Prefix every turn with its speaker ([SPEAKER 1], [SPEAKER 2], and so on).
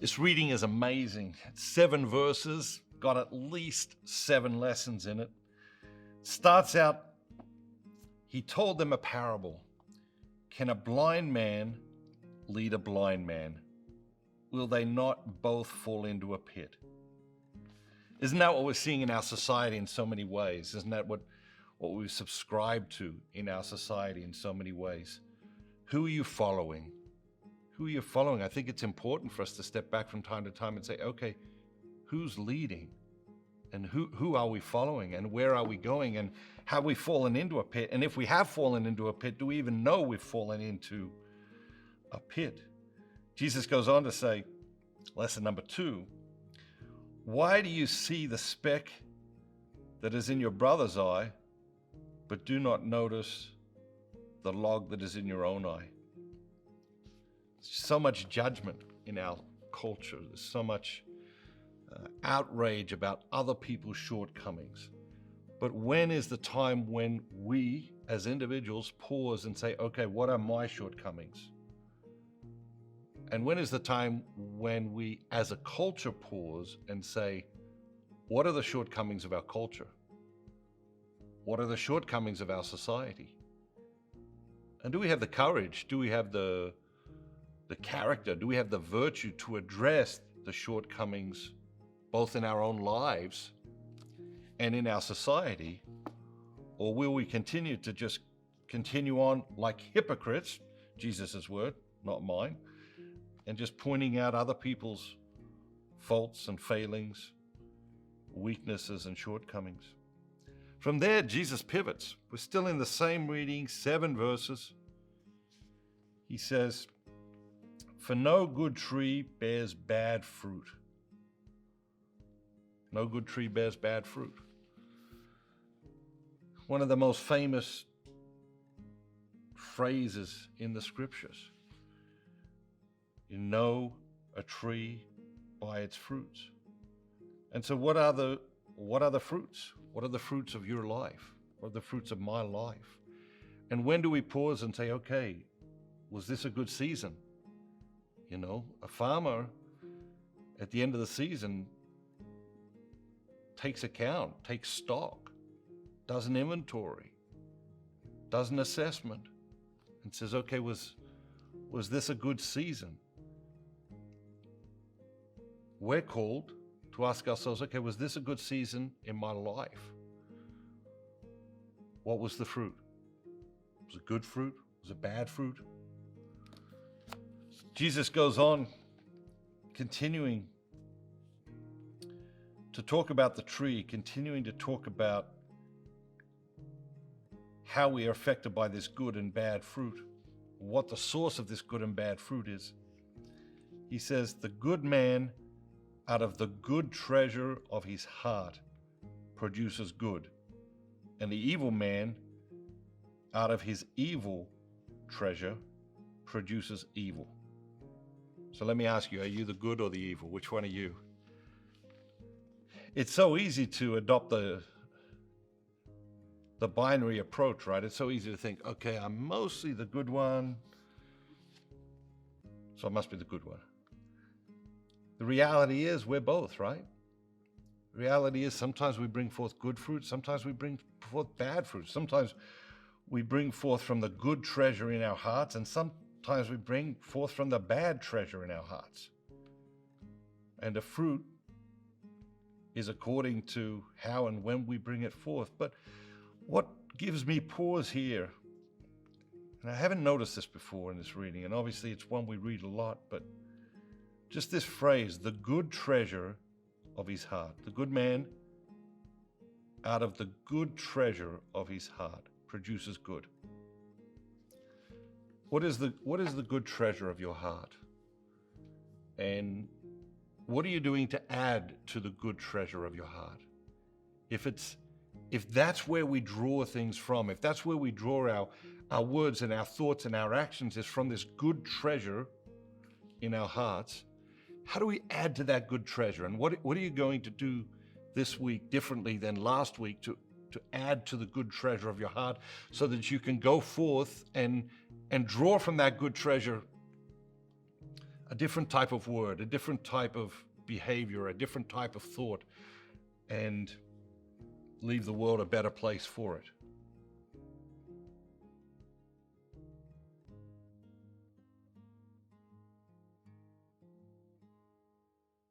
[SPEAKER 1] This reading is amazing. It's 7 verses, got at least 7 lessons in it. Starts out, he told them a parable. Can a blind man lead a blind man? Will they not both fall into a pit? Isn't that what we're seeing in our society in so many ways? Isn't that what we subscribe to in our society in so many ways? Who are you following? Who are you following? I think it's important for us to step back from time to time and say, okay, who's leading? And who are we following? And where are we going? And have we fallen into a pit? And if we have fallen into a pit, do we even know we've fallen into a pit? Jesus goes on to say, lesson number 2, why do you see the speck that is in your brother's eye, but do not notice the log that is in your own eye? So much judgment in our culture. There's so much outrage about other people's shortcomings. But when is the time when we as individuals pause and say, okay, what are my shortcomings? And when is the time when we as a culture pause and say, what are the shortcomings of our culture? What are the shortcomings of our society? And do we have the courage? Do we have the character? Do we have the virtue to address the shortcomings both in our own lives and in our society? Or will we continue to just continue on like hypocrites, Jesus' word, not mine, and just pointing out other people's faults and failings, weaknesses and shortcomings? From there, Jesus pivots. We're still in the same reading, 7 verses. He says, for no good tree bears bad fruit. No good tree bears bad fruit. One of the most famous phrases in the scriptures. You know a tree by its fruits. And so what are the fruits? What are the fruits of your life? What are the fruits of my life? And when do we pause and say, okay, was this a good season? You know, a farmer at the end of the season takes account, takes stock, does an inventory, does an assessment, and says, okay, was this a good season? We're called to ask ourselves, okay, was this a good season in my life? What was the fruit? Was it good fruit? Was it bad fruit? Jesus goes on, continuing to talk about the tree, continuing to talk about how we are affected by this good and bad fruit, what the source of this good and bad fruit is. He says, the good man out of the good treasure of his heart produces good, and the evil man out of his evil treasure produces evil. So let me ask you, are you the good or the evil? Which one are you? It's so easy to adopt the binary approach, right? It's so easy to think, okay, I'm mostly the good one, so I must be the good one. The reality is we're both, right? The reality is sometimes we bring forth good fruit, sometimes we bring forth bad fruit. Sometimes we bring forth from the good treasure in our hearts, and sometimes we bring forth from the bad treasure in our hearts. And the fruit is according to how and when we bring it forth. But what gives me pause here, and I haven't noticed this before in this reading, and obviously it's one we read a lot, but just this phrase, the good treasure of his heart. The good man out of the good treasure of his heart produces good. What is the good treasure of your heart? And what are you doing to add to the good treasure of your heart? If that's where we draw things from, if that's where we draw our words and our thoughts and our actions is from this good treasure in our hearts, how do we add to that good treasure? And what are you going to do this week differently than last week to add to the good treasure of your heart so that you can go forth and draw from that good treasure a different type of word, a different type of behavior, a different type of thought, and leave the world a better place for it.